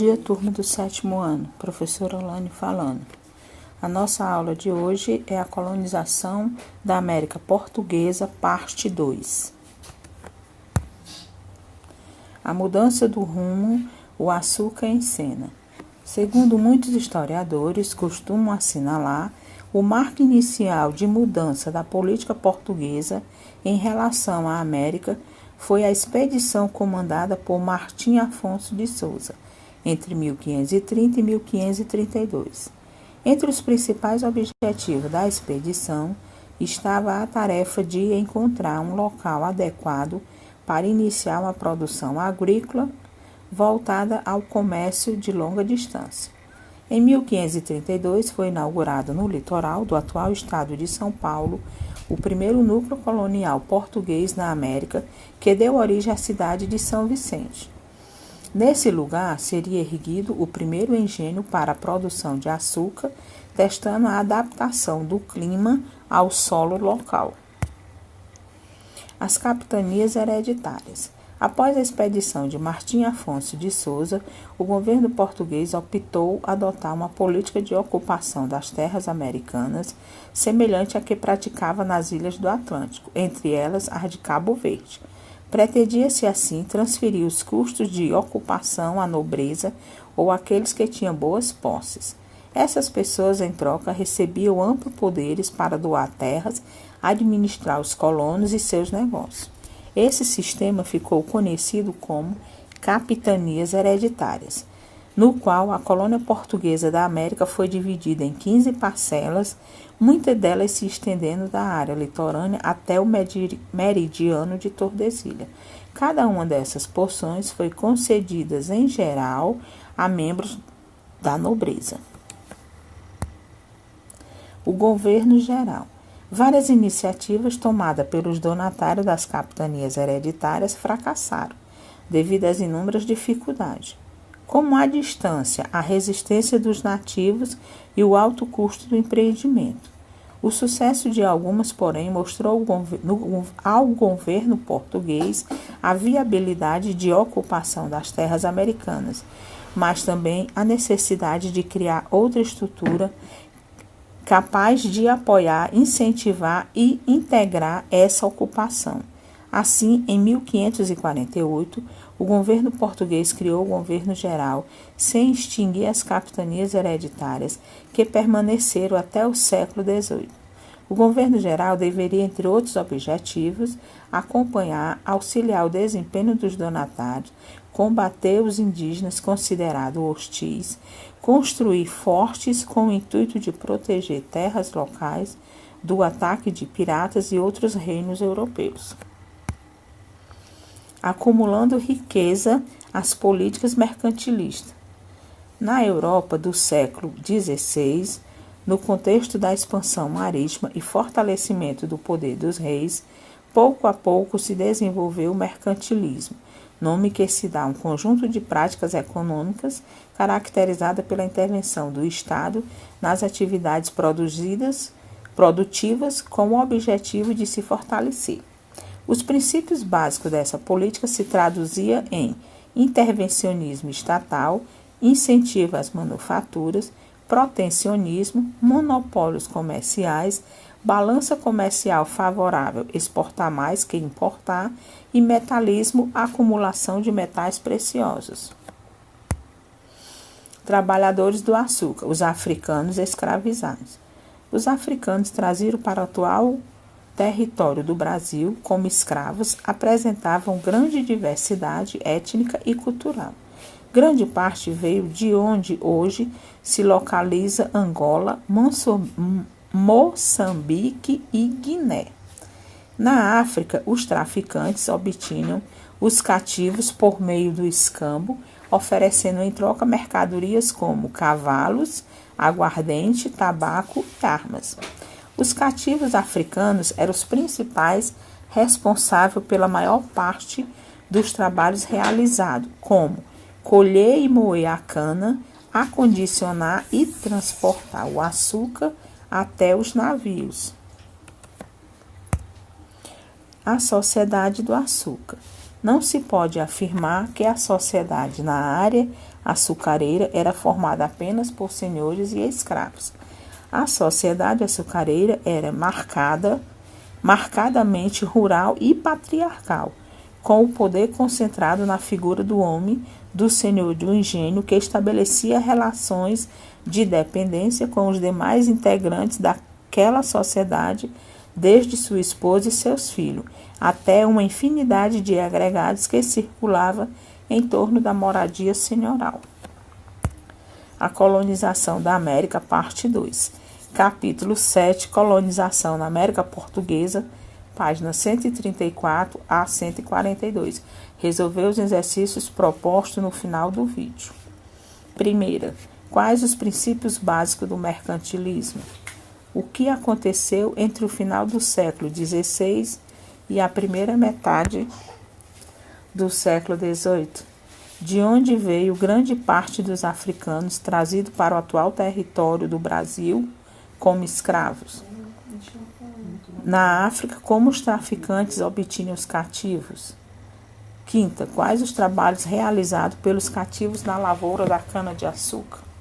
dia, turma do 7º ano. Professora Olane falando. A nossa aula de hoje é a colonização da América Portuguesa, parte 2. A mudança do rumo, o açúcar em cena. Segundo muitos historiadores costumam assinalar, o marco inicial de mudança da política portuguesa em relação à América foi a expedição comandada por Martim Afonso de Souza, entre 1530 e 1532. Entre os principais objetivos da expedição estava a tarefa de encontrar um local adequado para iniciar uma produção agrícola voltada ao comércio de longa distância. Em 1532 foi inaugurado no litoral do atual estado de São Paulo o primeiro núcleo colonial português na América, que deu origem à cidade de São Vicente. Nesse lugar seria erguido o primeiro engenho para a produção de açúcar, testando a adaptação do clima ao solo local. As capitanias hereditárias. Após a expedição de Martim Afonso de Souza, o governo português optou adotar uma política de ocupação das terras americanas, semelhante à que praticava nas ilhas do Atlântico, entre elas as de Cabo Verde. Pretendia-se assim transferir os custos de ocupação à nobreza ou àqueles que tinham boas posses. Essas pessoas, em troca, recebiam amplos poderes para doar terras, administrar os colonos e seus negócios. Esse sistema ficou conhecido como capitanias hereditárias, no qual a colônia portuguesa da América foi dividida em 15 parcelas, muitas delas se estendendo da área litorânea até o meridiano de Tordesilhas. Cada uma dessas porções foi concedida, em geral, a membros da nobreza. O governo geral. Várias iniciativas tomadas pelos donatários das capitanias hereditárias fracassaram, devido às inúmeras dificuldades, como a distância, a resistência dos nativos e o alto custo do empreendimento. O sucesso de algumas, porém, mostrou ao governo português a viabilidade de ocupação das terras americanas, mas também a necessidade de criar outra estrutura capaz de apoiar, incentivar e integrar essa ocupação. Assim, em 1548, o governo português criou o governo geral, sem extinguir as capitanias hereditárias, que permaneceram até o século XVIII. O governo geral deveria, entre outros objetivos, acompanhar, auxiliar o desempenho dos donatários, combater os indígenas considerados hostis, construir fortes com o intuito de proteger terras locais do ataque de piratas e outros reinos europeus. Acumulando riqueza, as políticas mercantilistas. Na Europa do século XVI, no contexto da expansão marítima e fortalecimento do poder dos reis, pouco a pouco se desenvolveu o mercantilismo, nome que se dá a um conjunto de práticas econômicas caracterizada pela intervenção do Estado nas atividades produtivas com o objetivo de se fortalecer. Os princípios básicos dessa política se traduziam em intervencionismo estatal, incentivo às manufaturas, protecionismo, monopólios comerciais, balança comercial favorável, exportar mais que importar, e metalismo, acumulação de metais preciosos. Trabalhadores do açúcar, os africanos escravizados. Os africanos trazidos para o atual território do Brasil como escravos apresentavam grande diversidade étnica e cultural. Grande parte veio de onde hoje se localiza Angola, Moçambique e Guiné. Na África, os traficantes obtinham os cativos por meio do escambo, oferecendo em troca mercadorias como cavalos, aguardente, tabaco e armas. Os cativos africanos eram os principais responsáveis pela maior parte dos trabalhos realizados, como colher e moer a cana, acondicionar e transportar o açúcar até os navios. A Sociedade do Açúcar. não se pode afirmar que a sociedade na área açucareira era formada apenas por senhores e escravos. A sociedade açucareira era marcadamente rural e patriarcal, com o poder concentrado na figura do homem, do senhor do engenho, que estabelecia relações de dependência com os demais integrantes daquela sociedade, desde sua esposa e seus filhos, até uma infinidade de agregados que circulava em torno da moradia senhoral. A colonização da América, parte 2. Capítulo 7, colonização na América Portuguesa, páginas 134 a 142. Resolver os exercícios propostos no final do vídeo. Primeira, quais os princípios básicos do mercantilismo? O que aconteceu entre o final do século XVI e a primeira metade do século XVIII? De onde veio grande parte dos africanos trazidos para o atual território do Brasil como escravos? Na África, como os traficantes obtinham os cativos? Quinta, quais os trabalhos realizados pelos cativos na lavoura da cana-de-açúcar?